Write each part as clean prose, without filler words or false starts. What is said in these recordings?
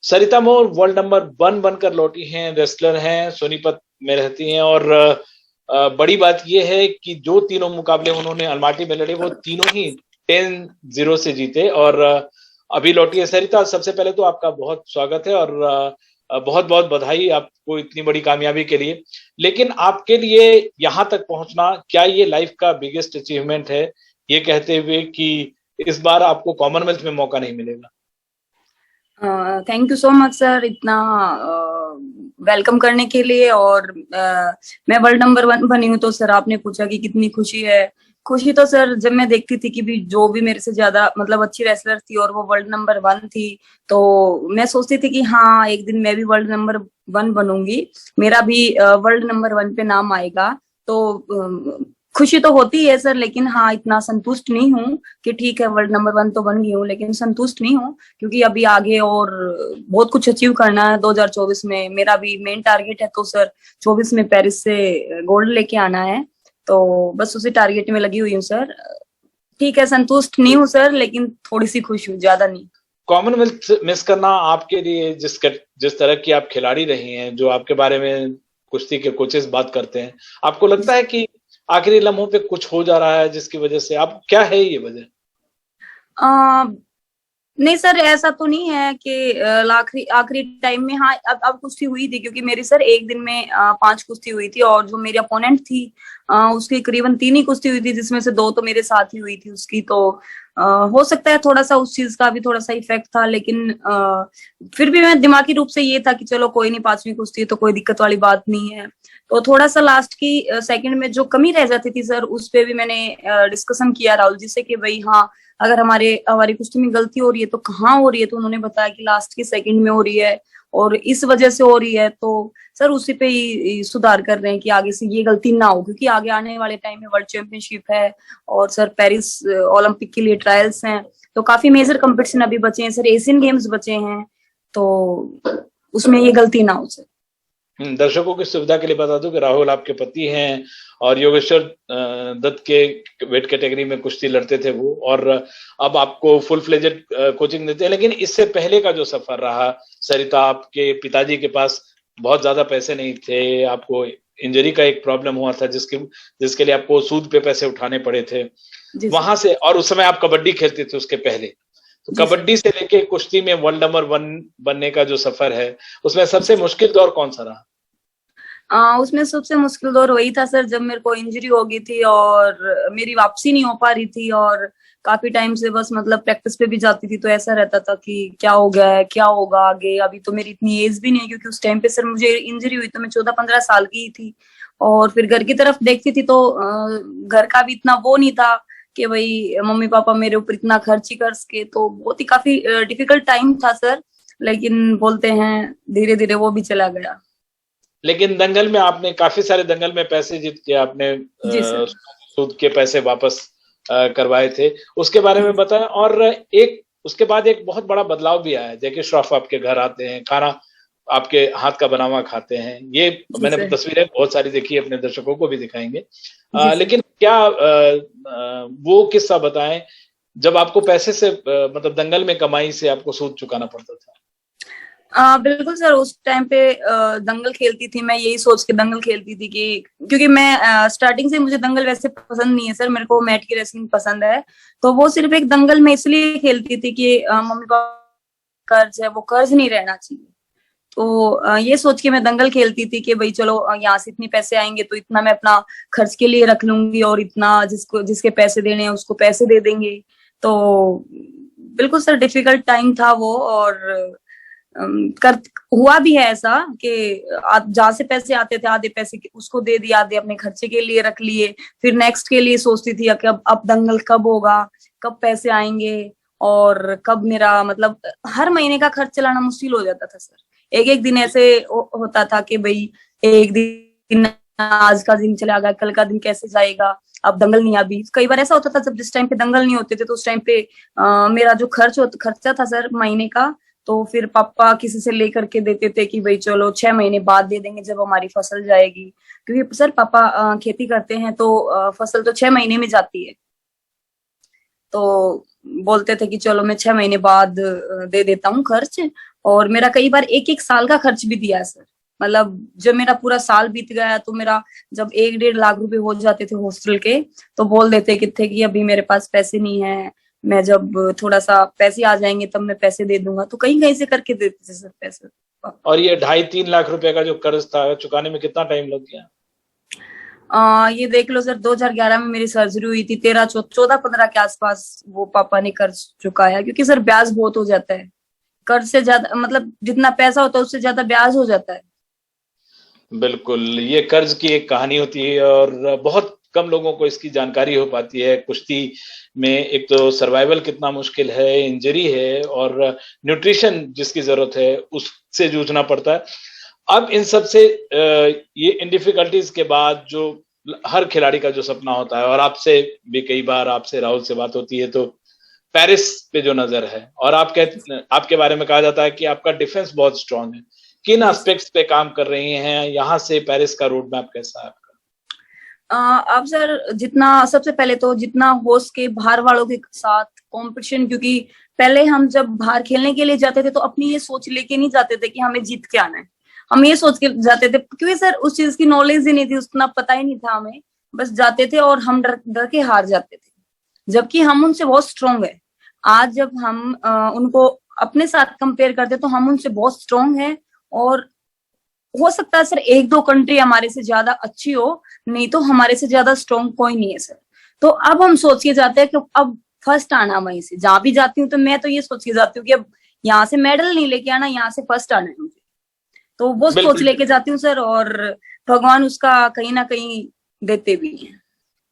सरिता मोर world number 1 बनकर लौटी हैं, रेसलर हैं, सोनीपत में रहती हैं और बड़ी बात यह है कि जो तीनों मुकाबले उन्होंने अलमाटी में लड़े वो तीनों ही 10-0 से जीते और अभी लौटी है सरिता। सबसे पहले तो आपका बहुत स्वागत है और बहुत बहुत बधाई आपको इतनी बड़ी कामयाबी के लिए। लेकिन आपके लिए यहां तक पहुंचना, क्या ये लाइफ का बिगेस्ट अचीवमेंट है, ये कहते हुए कि इस बार आपको कॉमनवेल्थ में मौका नहीं मिलेगा? Thank you so much sir, इतना वेलकम करने के लिए। और मैं वर्ल्ड नंबर 1 बनी हूँ, तो सर आपने पूछा कि कितनी खुशी है। खुशी तो सर जब मैं देखती थी कि भी जो भी मेरे से ज्यादा मतलब अच्छी रेसलर थी और वो वर्ल्ड नंबर 1 थी, तो मैं सोचती थी कि हाँ एक दिन मैं भी वर्ल्ड नंबर 1 बनूंगी, मेरा भी वर्ल्ड नंबर 1 पे नाम आएगा। तो खुशी तो होती है सर, लेकिन हाँ इतना संतुष्ट नहीं हूँ कि ठीक है वर्ल्ड नंबर 1 तो बन गई हूँ, लेकिन संतुष्ट नहीं हूँ क्योंकि अभी आगे और बहुत कुछ अचीव करना है। 2024 में मेरा भी मेन टारगेट है, तो सर 24 में पेरिस से गोल्ड लेके आना है, तो बस उसी टारगेट में लगी हुई हूँ सर। ठीक है, संतुष्ट नहीं हूँ सर, लेकिन थोड़ी सी खुश हूँ, ज्यादा नहीं। कॉमनवेल्थ मिस करना आपके लिए, जिस तरह की आप खिलाड़ी रही हैं, जो आपके बारे में कुश्ती के कोचेस बात करते हैं, आपको लगता है कि आखिरी लम्हों पे कुछ हो जा रहा है जिसकी वजह से आप, क्या है ये वजह? आ, नहीं सर, ऐसा तो नहीं है कि आखिरी आखिरी टाइम में। हाँ अब कुश्ती हुई थी, क्योंकि मेरी सर एक दिन में 5 कुश्ती हुई थी, और जो मेरी अपोनेंट थी उसकी करीबन 3 ही कुश्ती हुई थी, जिसमें से 2 तो मेरे साथ ही हुई थी उसकी। तो हो सकता है थोड़ा सा उस चीज का भी थोड़ा सा इफेक्ट था, लेकिन फिर भी मैं दिमागी रूप से ये था कि चलो कोई नहीं, 5वीं कुश्ती है तो कोई दिक्कत वाली बात नहीं है। तो थोड़ा सा लास्ट की सेकंड में जो कमी रह जाती थी सर, उस पे भी मैंने डिस्कशन किया राहुल जी से कि भाई हाँ, अगर हमारी कुश्ती में गलती हो रही है तो कहाँ हो रही है, तो उन्होंने बताया कि लास्ट की सेकंड में हो रही है और इस वजह से हो रही है। तो सर उसी पे ही सुधार कर रहे हैं कि आगे से ये गलती ना हो, क्योंकि आगे आने वाले टाइम में वर्ल्ड चैंपियनशिप है और सर पेरिस ओलंपिक के लिए ट्रायल्स हैं, तो काफी मेजर कंपटीशन अभी बचे हैं सर, एशियन गेम्स बचे हैं, तो उसमें ये गलती ना हो सर। दर्शकों की सुविधा के लिए बता दूं कि राहुल आपके पति हैं और योगेश्वर दत्त के वेट कैटेगरी में कुश्ती लड़ते थे वो, और अब आपको फुल फ्लेजेड कोचिंग देते हैं। लेकिन इससे पहले का जो सफर रहा सरिता, आपके पिताजी के पास बहुत ज्यादा पैसे नहीं थे, आपको इंजरी का एक प्रॉब्लम हुआ था जिसके लिए आपको सूद पे पैसे उठाने पड़े थे वहां से, और उस समय आप कबड्डी खेलते थे उसके पहले। तो कबड्डी से लेके कुश्ती में वर्ल्ड नंबर 1 बनने का जो सफर है, उसमें सबसे मुश्किल दौर कौन सा रहा? उसमें सबसे मुश्किल दौर वही था सर, जब मेरे को इंजरी हो गई थी और मेरी वापसी नहीं हो पा रही थी, और काफी टाइम से बस मतलब प्रैक्टिस पे भी जाती थी तो ऐसा रहता था कि क्या हो गया है, क्या होगा आगे। अभी तो मेरी इतनी एज भी नहीं है, क्योंकि उस टाइम पे सर मुझे इंजरी हुई तो मैं 14-15 साल की ही थी। और फिर घर की तरफ देखती थी तो घर का भी इतना वो नहीं था कि भाई मम्मी पापा मेरे ऊपर इतना खर्च ही कर सके, तो बहुत ही काफी डिफिकल्ट टाइम था सर। लेकिन बोलते हैं धीरे धीरे वो भी चला गया। लेकिन दंगल में आपने काफी सारे दंगल में पैसे जीत के आपने जी सर। सूद के पैसे वापस करवाए थे, उसके बारे में बताएं। और एक उसके बाद एक बहुत बड़ा बदलाव भी आया, जैकी श्रॉफ आपके घर आते हैं, खाना आपके हाथ का बना हुआ खाते हैं, ये जी मैंने सर। तस्वीरें बहुत सारी देखी है, अपने दर्शकों को भी दिखाएंगे। जी सर। लेकिन क्या वो किस्सा बताएं जब आपको पैसे से मतलब दंगल में कमाई से आपको सूद चुकाना पड़ता था। बिल्कुल सर, उस टाइम पे दंगल खेलती थी, मैं यही सोच के दंगल खेलती थी कि क्योंकि मैं स्टार्टिंग से मुझे दंगल वैसे पसंद नहीं है सर, मेरे को मैट की रेसलिंग पसंद है। तो वो सिर्फ एक दंगल में इसलिए खेलती थी कि मम्मी पापा कर्ज है वो कर्ज नहीं रहना चाहिए। तो ये सोच के मैं दंगल खेलती थी कि भाई चलो यहाँ से इतने पैसे आएंगे तो इतना मैं अपना खर्च के लिए रख लूंगी, और इतना जिसको जिसके पैसे देने हैं उसको पैसे दे देंगे। तो बिल्कुल सर डिफिकल्ट टाइम था वो। और कर हुआ भी है ऐसा कि जहां से पैसे आते थे आधे पैसे उसको दे दिया, आधे अपने खर्चे के लिए रख लिए। फिर नेक्स्ट के लिए सोचती थी कि अब दंगल कब होगा, कब पैसे आएंगे, और कब मेरा मतलब हर महीने का खर्च चलाना मुश्किल हो जाता था सर। एक एक दिन ऐसे होता था कि भाई एक दिन आज का दिन चला गया, कल का दिन कैसे जाएगा, अब दंगल नहीं। अभी कई बार ऐसा होता था जब जिस टाइम पे दंगल नहीं होते थे तो उस टाइम पे मेरा जो खर्चा था सर महीने का, तो फिर पापा किसी से लेकर के देते थे कि भाई चलो 6 महीने बाद दे देंगे जब हमारी फसल जाएगी, क्योंकि सर पापा खेती करते हैं तो फसल तो 6 महीने में जाती है। तो बोलते थे कि चलो मैं 6 महीने बाद दे देता हूँ खर्च। और मेरा कई बार 1-1 साल का खर्च भी दिया है सर। मतलब जब मेरा पूरा साल बीत गया तो मेरा जब 1-1.5 लाख रुपए हो जाते थे हॉस्टल के, तो बोल देते थे कि अभी मेरे पास पैसे नहीं है, मैं जब थोड़ा सा पैसे आ जाएंगे तब मैं पैसे दे दूंगा। तो कहीं कहीं से करके देते थे सर पैसे। और ये 2.5-3 लाख रुपए का जो कर्ज था चुकाने में कितना टाइम लग गया? ये देख लो सर, 2011 में मेरी सर्जरी हुई थी, 14-15 के आसपास वो पापा ने कर्ज चुकाया, क्योंकि सर ब्याज बहुत हो जाता है कर्ज से ज्यादा, मतलब जितना पैसा होता है उससे ज्यादा ब्याज हो जाता है। बिल्कुल, ये कर्ज की एक कहानी होती है और बहुत कम लोगों को इसकी जानकारी हो पाती है। कुश्ती में एक तो सर्वाइवल कितना मुश्किल है, इंजरी है और न्यूट्रिशन जिसकी जरूरत है उससे जूझना पड़ता है। अब इन सब से ये इन डिफिकल्टीज के बाद जो हर खिलाड़ी का जो सपना होता है, और आपसे भी कई बार आपसे राहुल से बात होती है तो पेरिस पे जो नजर है, और आपके बारे में कहा जाता है कि आपका डिफेंस बहुत स्ट्रांग है। किन एस्पेक्ट्स पे काम कर रही हैं? यहाँ से पेरिस का रोड मैप कैसा है आपका? अब सर जितना, सबसे पहले तो जितना हो सके बाहर वालों के साथ कंपटीशन, क्योंकि पहले हम जब बाहर खेलने के लिए जाते थे तो अपनी ये सोच लेके नहीं जाते थे कि हमें जीत के आना है, हम ये सोच के जाते थे, क्योंकि सर उस चीज की नॉलेज ही नहीं थी, उतना पता ही नहीं था हमें, बस जाते थे और हम डर डर के हार जाते थे, जबकि हम उनसे बहुत स्ट्रांग है। आज जब हम उनको अपने साथ कंपेयर करते तो हम उनसे बहुत स्ट्रांग है, और हो सकता है सर 1-2 कंट्री हमारे से ज्यादा अच्छी हो, नहीं तो हमारे से ज्यादा स्ट्रांग कोई नहीं है सर। तो अब हम सोच के जाते हैं कि अब फर्स्ट आना, वहीं से जहां भी जाती हूँ तो मैं तो ये सोच के जाती हूँ कि अब यहाँ से मेडल नहीं लेके आना, यहाँ से फर्स्ट आना है मुझे, तो वो सोच लेके जाती हूँ सर, और भगवान उसका कहीं ना कहीं देते भी हैं।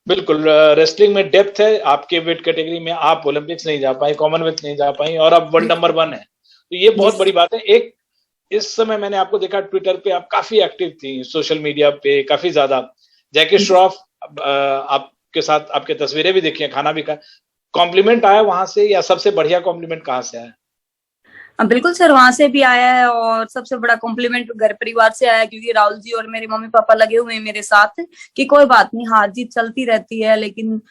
बिल्कुल, रेसलिंग में डेप्थ है। आपके वेट कैटेगरी में आप ओलंपिक्स नहीं जा पाई, कॉमनवेल्थ नहीं जा पाई, और अब वर्ल्ड नंबर 1 है, तो ये बहुत बड़ी बात है। एक इस समय मैंने आपको देखा ट्विटर पे आप काफी एक्टिव थी, सोशल मीडिया पे काफी ज्यादा। जैकी श्रॉफ आपके साथ आपके तस्वीरें भी देखी हैं, खाना भी खाया, कॉम्प्लीमेंट आया वहां से, या सबसे बढ़िया कॉम्प्लीमेंट कहाँ से आया? बिल्कुल सर, वहां से भी आया है, और सबसे बड़ा कॉम्प्लीमेंट घर परिवार से आया, क्योंकि राहुल जी और मेरे मम्मी पापा लगे हुए हैं मेरे साथ कि कोई बात नहीं, हार जीत चलती रहती है, लेकिन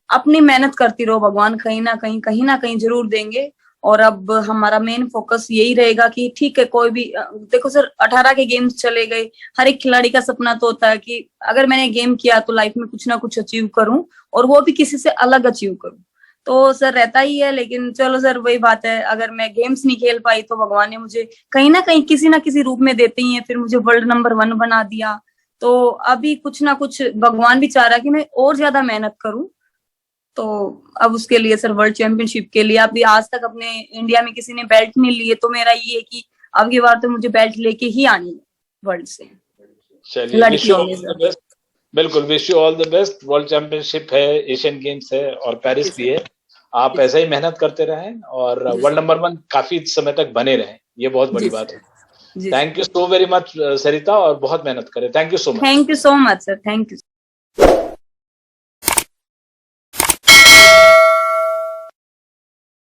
अपनी मेहनत करती रहो, भगवान कहीं ना कहीं जरूर देंगे। और अब हमारा मेन फोकस यही रहेगा कि ठीक है, कोई भी देखो सर, 18 के गेम्स चले गए, हर एक खिलाड़ी का सपना तो होता है कि अगर मैंने गेम किया तो लाइफ में कुछ ना कुछ अचीव करूं, और वो भी किसी से अलग अचीव करूं, तो सर रहता ही है। लेकिन चलो सर, वही बात है, अगर मैं गेम्स नहीं खेल पाई तो भगवान ने मुझे कहीं ना किसी रूप में देते ही है, फिर मुझे वर्ल्ड नंबर 1 बना दिया। तो अभी कुछ ना कुछ भगवान भी चाह रहा है कि मैं और ज्यादा मेहनत करूं, तो अब उसके लिए सर वर्ल्ड चैंपियनशिप के लिए, अभी आज तक अपने इंडिया में किसी ने बेल्ट नहीं लिए, तो मेरा ये है कि अब की बार तो मुझे बेल्ट लेके ही आनी है वर्ल्ड से। चलिए, बिल्कुल, wish you all the best. World championship है, एशियन गेम्स है और पेरिस भी है। आप ऐसे ही मेहनत करते रहें और वर्ल्ड नंबर 1 काफी समय तक बने रहें, ये बहुत बड़ी बात है। Thank you so very much Sarita, और बहुत मेहनत करें। Thank you so much. Thank you so much sir, thank you.